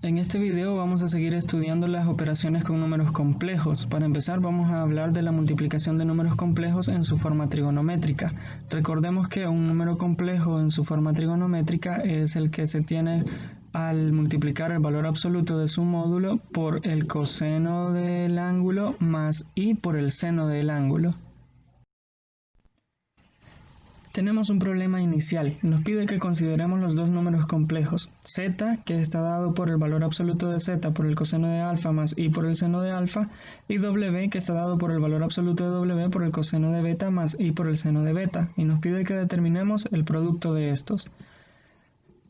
En este video vamos a seguir estudiando las operaciones con números complejos. Para empezar vamos a hablar de la multiplicación de números complejos en su forma trigonométrica. Recordemos que un número complejo en su forma trigonométrica es el que se tiene al multiplicar el valor absoluto de su módulo por el coseno del ángulo más i por el seno del ángulo. Tenemos un problema inicial. Nos pide que consideremos los dos números complejos. Z, que está dado por el valor absoluto de z por el coseno de alfa más i por el seno de alfa, y w, que está dado por el valor absoluto de w por el coseno de beta más i por el seno de beta. Y nos pide que determinemos el producto de estos.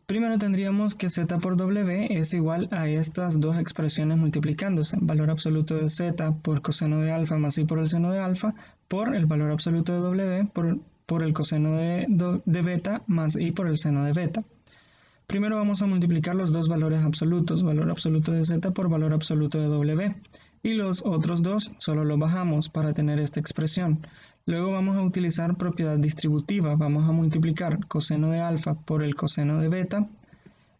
Primero tendríamos que z por w es igual a estas dos expresiones multiplicándose. Valor absoluto de z por coseno de alfa más i por el seno de alfa por el valor absoluto de w por el coseno de beta más i por el seno de beta. Primero vamos a multiplicar los dos valores absolutos, valor absoluto de z por valor absoluto de w. Y los otros dos solo los bajamos para tener esta expresión. Luego vamos a utilizar propiedad distributiva. Vamos a multiplicar coseno de alfa por el coseno de beta,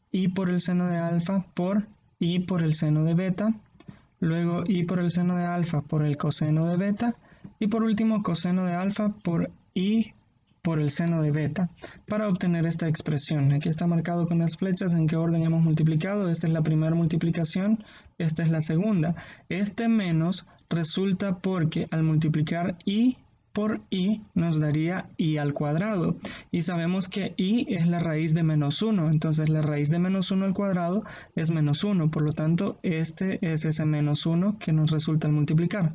i por el seno de alfa por i por el seno de beta, luego i por el seno de alfa por el coseno de beta, y por último coseno de alfa por i por el seno de beta, para obtener esta expresión. Aquí está marcado con las flechas en qué orden hemos multiplicado. Esta es la primera multiplicación, esta es la segunda. Este menos resulta porque al multiplicar i por i nos daría i al cuadrado. Y sabemos que i es la raíz de menos 1, entonces la raíz de menos 1 al cuadrado es menos 1, por lo tanto este es ese menos 1 que nos resulta al multiplicar.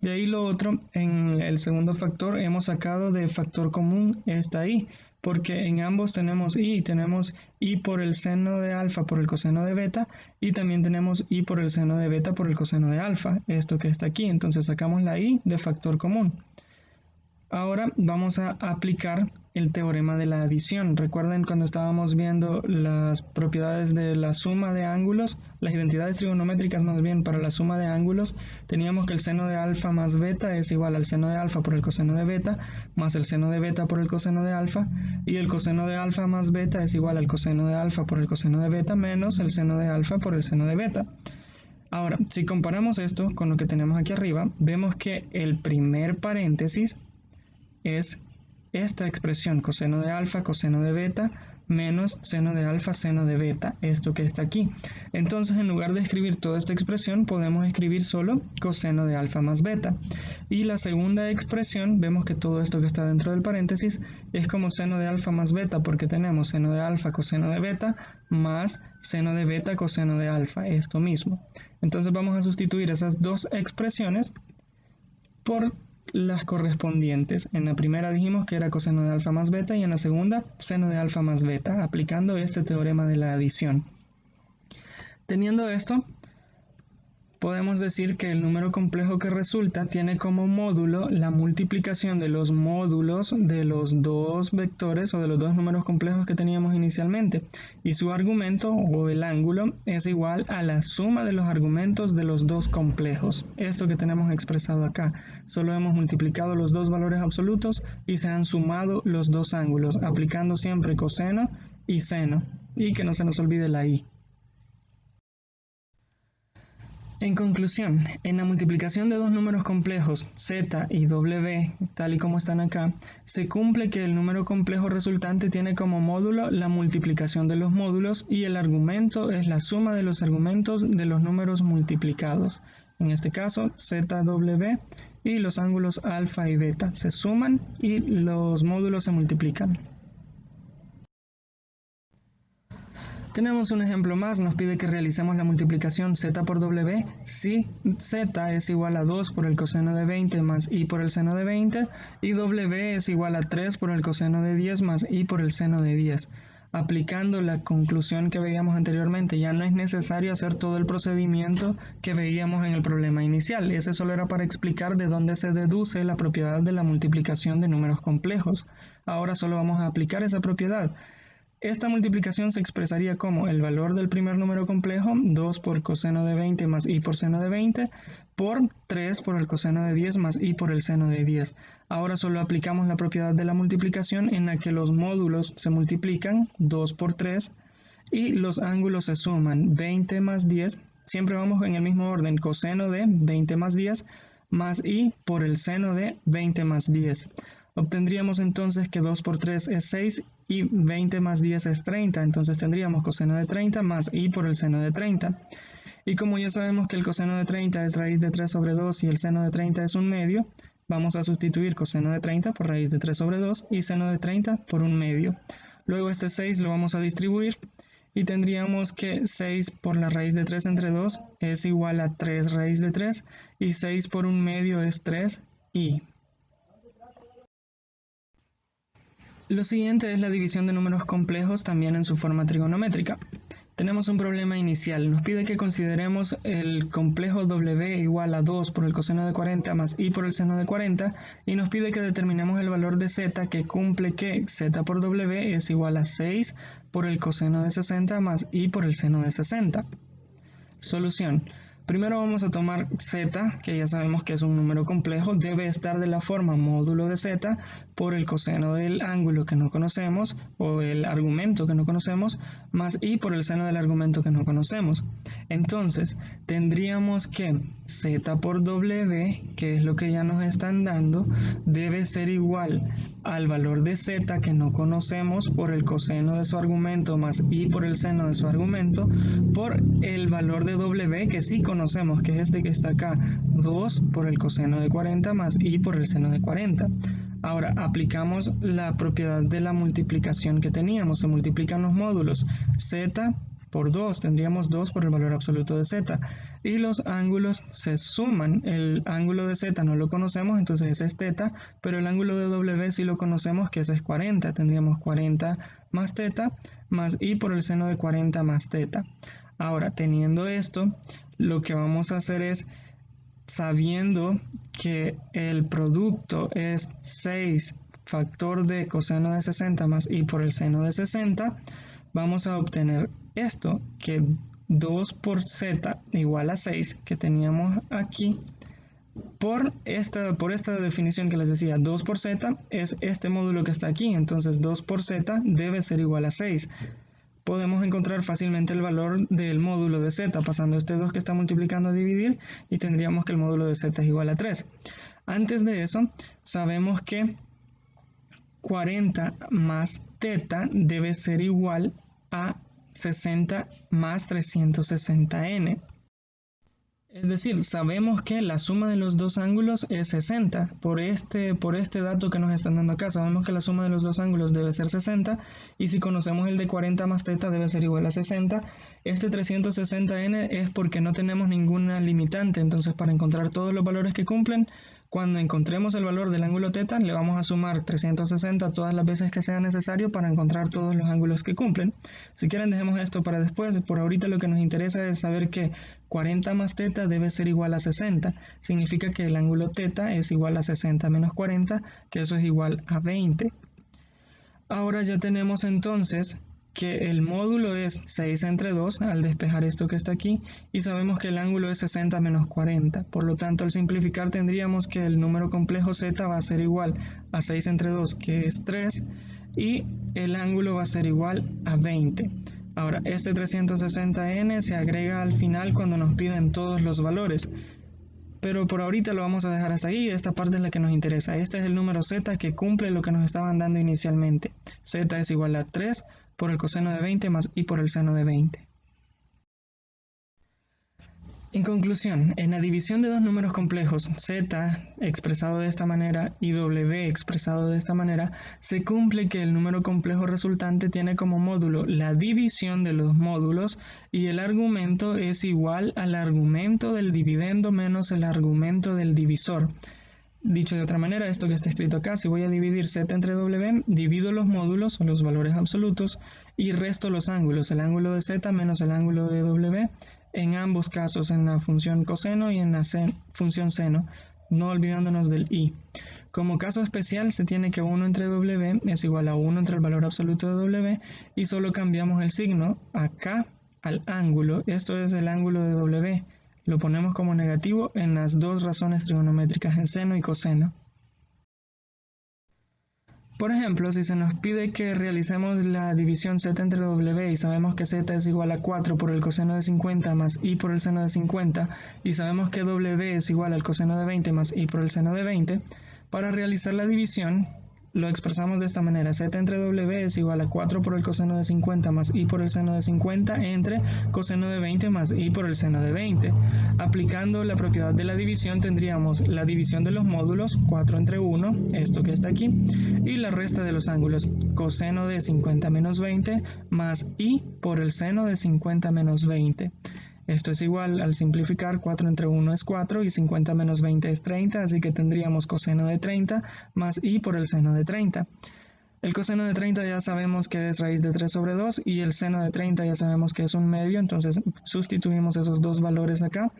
De ahí lo otro, en el segundo factor hemos sacado de factor común esta i, porque en ambos tenemos i por el seno de alfa por el coseno de beta, y también tenemos i por el seno de beta por el coseno de alfa, esto que está aquí. Entonces sacamos la i de factor común. Ahora vamos a aplicar el teorema de la adición. Recuerden cuando estábamos viendo las propiedades de la suma de ángulos, las identidades trigonométricas más bien para la suma de ángulos, teníamos que el seno de alfa más beta es igual al seno de alfa por el coseno de beta, más el seno de beta por el coseno de alfa, y el coseno de alfa más beta es igual al coseno de alfa por el coseno de beta menos el seno de alfa por el seno de beta. Ahora, si comparamos esto con lo que tenemos aquí arriba, vemos que el primer paréntesis es esta expresión, coseno de alfa, coseno de beta, menos seno de alfa, seno de beta, esto que está aquí. Entonces, en lugar de escribir toda esta expresión, podemos escribir solo coseno de alfa más beta. Y la segunda expresión, vemos que todo esto que está dentro del paréntesis es como seno de alfa más beta, porque tenemos seno de alfa, coseno de beta, más seno de beta, coseno de alfa, esto mismo. Entonces, vamos a sustituir esas dos expresiones por las correspondientes. En la primera dijimos que era coseno de alfa más beta y en la segunda seno de alfa más beta, aplicando este teorema de la adición. Teniendo esto, podemos decir que el número complejo que resulta tiene como módulo la multiplicación de los módulos de los dos vectores o de los dos números complejos que teníamos inicialmente, y su argumento o el ángulo es igual a la suma de los argumentos de los dos complejos. Esto que tenemos expresado acá, solo hemos multiplicado los dos valores absolutos y se han sumado los dos ángulos, aplicando siempre coseno y seno, y que no se nos olvide la i. En conclusión, en la multiplicación de dos números complejos z y w, tal y como están acá, se cumple que el número complejo resultante tiene como módulo la multiplicación de los módulos y el argumento es la suma de los argumentos de los números multiplicados. En este caso, z, w y los ángulos alfa y beta se suman y los módulos se multiplican. Tenemos un ejemplo más, nos pide que realicemos la multiplicación z por w si z es igual a 2 por el coseno de 20 más i por el seno de 20 y w es igual a 3 por el coseno de 10 más i por el seno de 10. Aplicando la conclusión que veíamos anteriormente, ya no es necesario hacer todo el procedimiento que veíamos en el problema inicial. Ese solo era para explicar de dónde se deduce la propiedad de la multiplicación de números complejos. Ahora solo vamos a aplicar esa propiedad. Esta multiplicación se expresaría como el valor del primer número complejo, 2 por coseno de 20 más i por seno de 20, por 3 por el coseno de 10 más i por el seno de 10. Ahora solo aplicamos la propiedad de la multiplicación en la que los módulos se multiplican, 2 por 3, y los ángulos se suman 20 más 10, siempre vamos en el mismo orden, coseno de 20 más 10 más i por el seno de 20 más 10. Obtendríamos entonces que 2 por 3 es 6 y 20 más 10 es 30, entonces tendríamos coseno de 30 más i por el seno de 30. Y como ya sabemos que el coseno de 30 es raíz de 3 sobre 2 y el seno de 30 es un medio, vamos a sustituir coseno de 30 por raíz de 3 sobre 2 y seno de 30 por un medio. Luego este 6 lo vamos a distribuir y tendríamos que 6 por la raíz de 3 entre 2 es igual a 3 raíz de 3 y 6 por un medio es 3i. Lo siguiente es la división de números complejos también en su forma trigonométrica. Tenemos un problema inicial, nos pide que consideremos el complejo w igual a 2 por el coseno de 40 más i por el seno de 40 y nos pide que determinemos el valor de z que cumple que z por w es igual a 6 por el coseno de 60 más i por el seno de 60. Solución. Primero vamos a tomar z, que ya sabemos que es un número complejo, debe estar de la forma módulo de z por el coseno del ángulo que no conocemos o el argumento que no conocemos más i por el seno del argumento que no conocemos. Entonces tendríamos que z por w, que es lo que ya nos están dando, debe ser igual al valor de z que no conocemos por el coseno de su argumento más i por el seno de su argumento por el valor de w que sí conocemos, que es este que está acá, 2 por el coseno de 40 más i por el seno de 40. Ahora aplicamos la propiedad de la multiplicación que teníamos, se multiplican los módulos, z por 2, tendríamos 2 por el valor absoluto de z, y los ángulos se suman, el ángulo de z no lo conocemos, entonces ese es θ, pero el ángulo de w sí lo conocemos, que ese es 40, tendríamos 40 más θ, más i por el seno de 40 más θ. Ahora, teniendo esto, lo que vamos a hacer es, sabiendo que el producto es 6 factor de coseno de 60 más i por el seno de 60, vamos a obtener esto, que 2 por z igual a 6, que teníamos aquí, por esta definición que les decía, 2 por z es este módulo que está aquí, entonces 2 por z debe ser igual a 6. Podemos encontrar fácilmente el valor del módulo de z, pasando este 2 que está multiplicando a dividir, y tendríamos que el módulo de z es igual a 3. Antes de eso, sabemos que 40 más θ debe ser igual a 60 más 360n. Es decir, sabemos que la suma de los dos ángulos es 60. Por este dato que nos están dando acá, sabemos que la suma de los dos ángulos debe ser 60. Y si conocemos el de 40 más θ debe ser igual a 60. Este 360n es porque no tenemos ninguna limitante. Entonces, para encontrar todos los valores que cumplen, cuando encontremos el valor del ángulo θ, le vamos a sumar 360 todas las veces que sea necesario para encontrar todos los ángulos que cumplen. Si quieren, dejemos esto para después. Por ahorita lo que nos interesa es saber que 40 más θ debe ser igual a 60. Significa que el ángulo θ es igual a 60 menos 40, que eso es igual a 20. Ahora ya tenemos entonces que el módulo es 6 entre 2 al despejar esto que está aquí, y sabemos que el ángulo es 60 menos 40. Por lo tanto, al simplificar tendríamos que el número complejo z va a ser igual a 6 entre 2, que es 3, y el ángulo va a ser igual a 20. Ahora, este 360n se agrega al final cuando nos piden todos los valores. Pero por ahorita lo vamos a dejar hasta ahí, esta parte es la que nos interesa. Este es el número z que cumple lo que nos estaban dando inicialmente. Z es igual a 3 por el coseno de 20 más i por el seno de 20. En conclusión, en la división de dos números complejos, z expresado de esta manera y w expresado de esta manera, se cumple que el número complejo resultante tiene como módulo la división de los módulos y el argumento es igual al argumento del dividendo menos el argumento del divisor. Dicho de otra manera, esto que está escrito acá, si voy a dividir z entre w, divido los módulos o los valores absolutos y resto los ángulos, el ángulo de z menos el ángulo de w, en ambos casos, en la función coseno y en la función seno, no olvidándonos del i. Como caso especial se tiene que 1 entre w es igual a 1 entre el valor absoluto de w y solo cambiamos el signo acá al ángulo, esto es el ángulo de w. Lo ponemos como negativo en las dos razones trigonométricas en seno y coseno. Por ejemplo, si se nos pide que realicemos la división z entre w y sabemos que z es igual a 4 por el coseno de 50 más i por el seno de 50 y sabemos que w es igual al coseno de 20 más i por el seno de 20, para realizar la división lo expresamos de esta manera: z entre w es igual a 4 por el coseno de 50 más i por el seno de 50 entre coseno de 20 más i por el seno de 20. Aplicando la propiedad de la división tendríamos la división de los módulos, 4 entre 1, esto que está aquí, y la resta de los ángulos, coseno de 50 menos 20 más i por el seno de 50 menos 20. Esto es igual, al simplificar, 4 entre 1 es 4 y 50 menos 20 es 30, así que tendríamos coseno de 30 más i por el seno de 30. El coseno de 30 ya sabemos que es raíz de 3 sobre 2 y el seno de 30 ya sabemos que es un medio, entonces sustituimos esos dos valores acá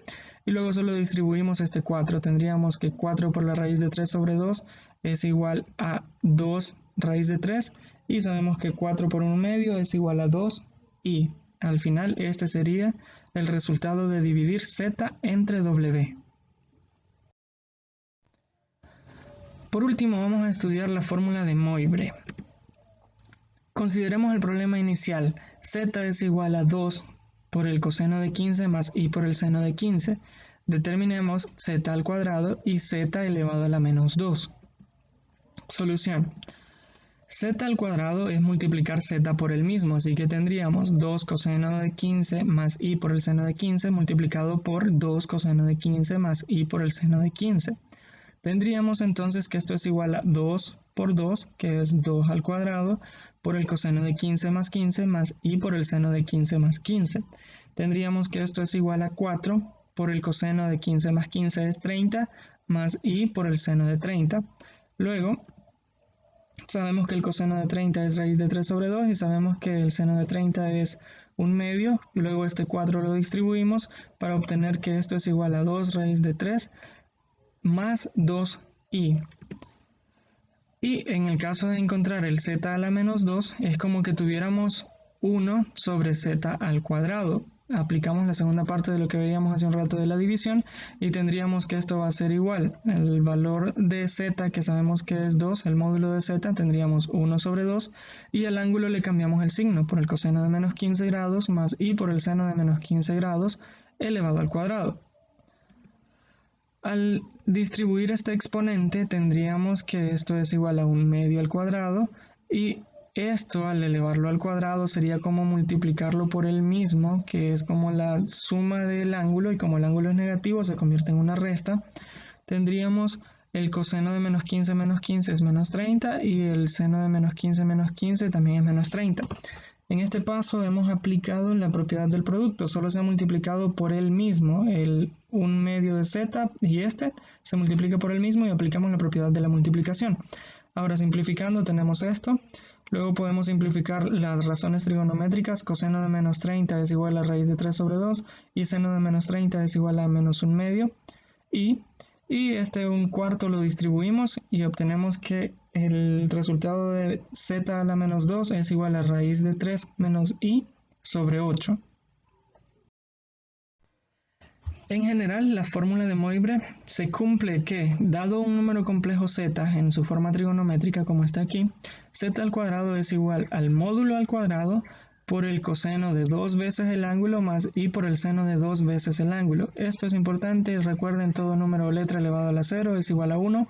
y luego solo distribuimos este 4. Tendríamos que 4 por la raíz de 3 sobre 2 es igual a 2 raíz de 3 y sabemos que 4 por un medio es igual a 2 y al final este sería el resultado de dividir z entre w. Por último vamos a estudiar la fórmula de Moivre. Consideremos el problema inicial. Z es igual a 2 por el coseno de 15 más i por el seno de 15. Determinemos z al cuadrado y z elevado a la menos 2. Solución. Z al cuadrado es multiplicar z por el mismo, así que tendríamos 2 coseno de 15 más i por el seno de 15 multiplicado por 2 coseno de 15 más i por el seno de 15. Tendríamos entonces que esto es igual a 2 por 2, que es 2 al cuadrado, por el coseno de 15 más i por el seno de 15 más 15. Tendríamos que esto es igual a 4 por el coseno de 15 más 15 es 30, más i por el seno de 30. Luego, sabemos que el coseno de 30 es raíz de 3 sobre 2 y sabemos que el seno de 30 es un medio. Luego este 4 lo distribuimos para obtener que esto es igual a 2 raíz de 3 más 2i. Y en el caso de encontrar el z a la menos 2, es como que tuviéramos 1 sobre z al cuadrado. Aplicamos la segunda parte de lo que veíamos hace un rato de la división y tendríamos que esto va a ser igual. El valor de z, que sabemos que es 2, el módulo de z, tendríamos 1 sobre 2 y al ángulo le cambiamos el signo por el coseno de menos 15 grados más i por el seno de menos 15 grados elevado al cuadrado. Al distribuir este exponente tendríamos que esto es igual a un medio al cuadrado y esto al elevarlo al cuadrado sería como multiplicarlo por el mismo, que es como la suma del ángulo, y como el ángulo es negativo se convierte en una resta. Tendríamos el coseno de menos 15 es menos 30 y el seno de menos 15 también es menos 30. En este paso hemos aplicado la propiedad del producto, solo se ha multiplicado por el mismo, un medio de z y este se multiplica por el mismo y aplicamos la propiedad de la multiplicación. Ahora simplificando tenemos esto, luego podemos simplificar las razones trigonométricas. Coseno de menos 30 es igual a raíz de 3 sobre 2 y seno de menos 30 es igual a menos un medio y este un cuarto lo distribuimos y obtenemos que el resultado de z a la menos 2 es igual a raíz de 3 menos i sobre 8. En general, la fórmula de Moivre se cumple que, dado un número complejo z en su forma trigonométrica como está aquí, z al cuadrado es igual al módulo al cuadrado por el coseno de 2 veces el ángulo más i por el seno de 2 veces el ángulo. Esto es importante, recuerden, todo número o letra elevado a la 0 es igual a 1,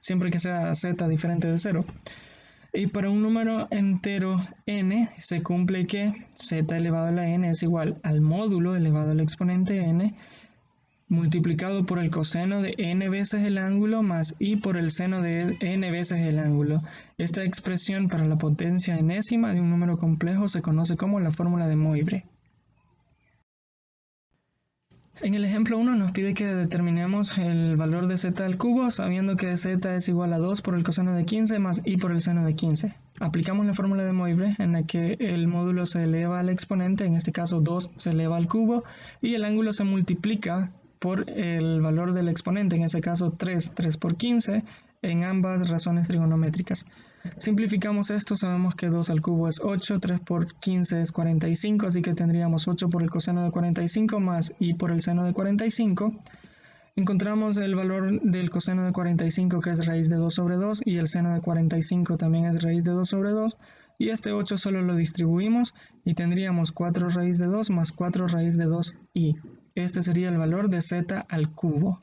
siempre que sea z diferente de 0. Y para un número entero n se cumple que z elevado a la n es igual al módulo elevado al exponente n multiplicado por el coseno de n veces el ángulo más i por el seno de n veces el ángulo. Esta expresión para la potencia enésima de un número complejo se conoce como la fórmula de Moivre. En el ejemplo 1 nos pide que determinemos el valor de z al cubo, sabiendo que z es igual a 2 por el coseno de 15 más i por el seno de 15. Aplicamos la fórmula de Moivre, en la que el módulo se eleva al exponente, en este caso 2 se eleva al cubo, y el ángulo se multiplica por el valor del exponente, en ese caso 3 por 15, en ambas razones trigonométricas. Simplificamos esto, sabemos que 2 al cubo es 8, 3 por 15 es 45, así que tendríamos 8 por el coseno de 45 más i por el seno de 45. Encontramos el valor del coseno de 45 que es raíz de 2 sobre 2 y el seno de 45 también es raíz de 2 sobre 2 y este 8 solo lo distribuimos y tendríamos 4 raíz de 2 más 4 raíz de 2i. Este sería el valor de z al cubo.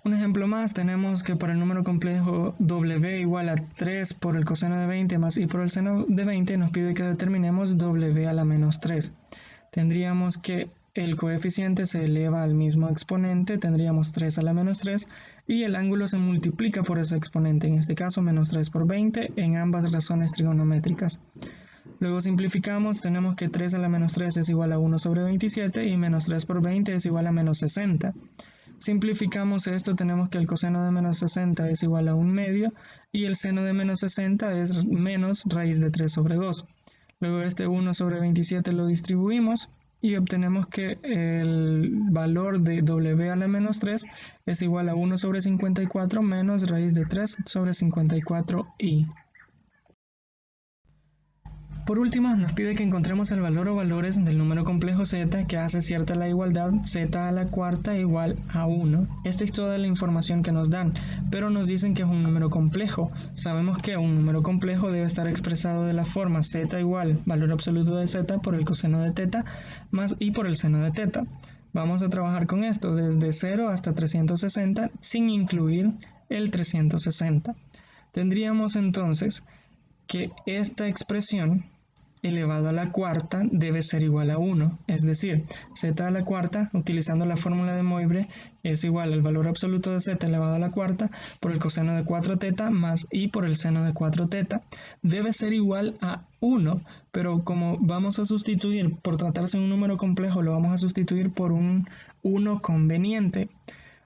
Un ejemplo más, tenemos que para el número complejo w igual a 3 por el coseno de 20 más i por el seno de 20 nos pide que determinemos w a la menos 3. Tendríamos que el coeficiente se eleva al mismo exponente, tendríamos 3 a la menos 3 y el ángulo se multiplica por ese exponente, en este caso menos 3 por 20 en ambas razones trigonométricas. Luego simplificamos, tenemos que 3 a la menos 3 es igual a 1 sobre 27 y menos 3 por 20 es igual a menos 60. Simplificamos esto, tenemos que el coseno de menos 60 es igual a 1 medio y el seno de menos 60 es menos raíz de 3 sobre 2. Luego este 1 sobre 27 lo distribuimos y obtenemos que el valor de w a la menos 3 es igual a 1 sobre 54 menos raíz de 3 sobre 54i. Por último, nos pide que encontremos el valor o valores del número complejo z que hace cierta la igualdad z a la cuarta igual a 1. Esta es toda la información que nos dan, pero nos dicen que es un número complejo. Sabemos que un número complejo debe estar expresado de la forma z igual valor absoluto de z por el coseno de teta más i por el seno de teta. Vamos a trabajar con esto desde 0 hasta 360 sin incluir el 360. Tendríamos entonces que esta expresión elevado a la cuarta debe ser igual a 1, es decir, z a la cuarta, utilizando la fórmula de Moivre, es igual al valor absoluto de z elevado a la cuarta por el coseno de 4 teta más i por el seno de 4 teta. Debe ser igual a 1, pero como vamos a sustituir, por tratarse de un número complejo, lo vamos a sustituir por un 1 conveniente.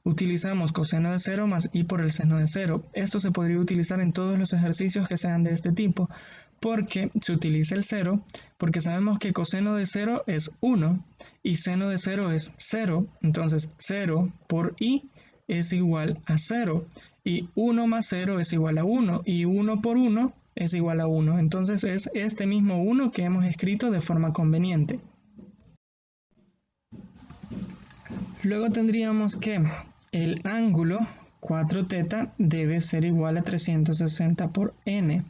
Utilizamos coseno de 0 más i por el seno de 0. Esto se podría utilizar en todos los ejercicios que sean de este tipo, porque se utiliza el 0, porque sabemos que coseno de 0 es 1 y seno de 0 es 0. Entonces 0 por i es igual a 0 y 1 más 0 es igual a 1 y 1 por 1 es igual a 1. Entonces es este mismo 1 que hemos escrito de forma conveniente. Luego tendríamos que el ángulo 4 teta debe ser igual a 360 por n.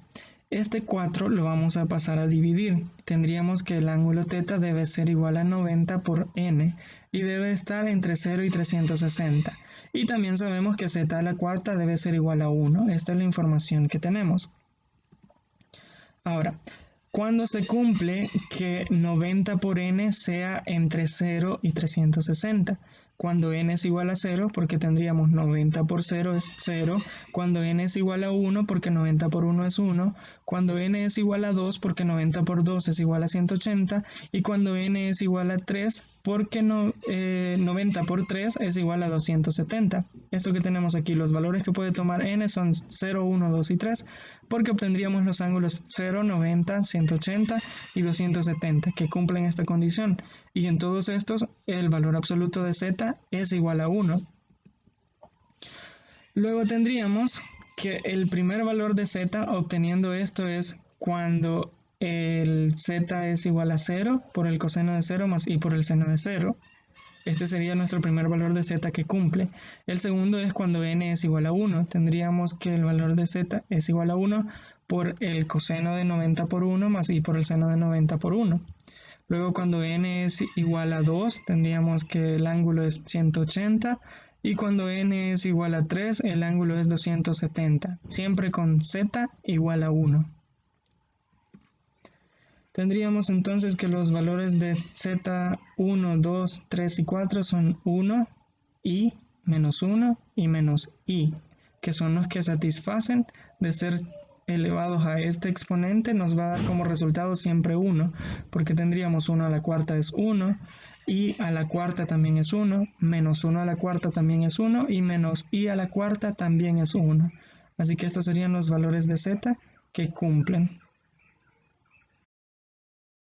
Este 4 lo vamos a pasar a dividir. Tendríamos que el ángulo teta debe ser igual a 90 por n y debe estar entre 0 y 360. Y también sabemos que z a la cuarta debe ser igual a 1. Esta es la información que tenemos. Ahora, ¿cuándo se cumple que 90 por n sea entre 0 y 360? Cuando n es igual a 0, porque tendríamos 90 por 0 es 0. Cuando n es igual a 1, porque 90 por 1 es 1. Cuando n es igual a 2, porque 90 por 2 es igual a 180. Y cuando n es igual a 3, porque 90 por 3 es igual a 270. Esto que tenemos aquí, los valores que puede tomar n son 0, 1, 2 y 3, porque obtendríamos los ángulos 0, 90, 180 y 270 que cumplen esta condición. Y en todos estos, el valor absoluto de z es igual a 1. Luego tendríamos que el primer valor de z obteniendo esto es cuando el z es igual a 0 por el coseno de 0 más i por el seno de 0. Este sería nuestro primer valor de z que cumple. El segundo es cuando n es igual a 1. Tendríamos que el valor de z es igual a 1 por el coseno de 90 por 1 más i por el seno de 90 por 1. Luego cuando n es igual a 2, tendríamos que el ángulo es 180. Y cuando n es igual a 3, el ángulo es 270. Siempre con z igual a 1. Tendríamos entonces que los valores de z1, 2, 3 y 4 son 1, i, menos 1 y menos i, que son los que satisfacen de ser elevados a este exponente, nos va a dar como resultado siempre 1, porque tendríamos 1 a la cuarta es 1, i a la cuarta también es 1, menos 1 a la cuarta también es 1 y menos i a la cuarta también es 1. Así que estos serían los valores de z que cumplen.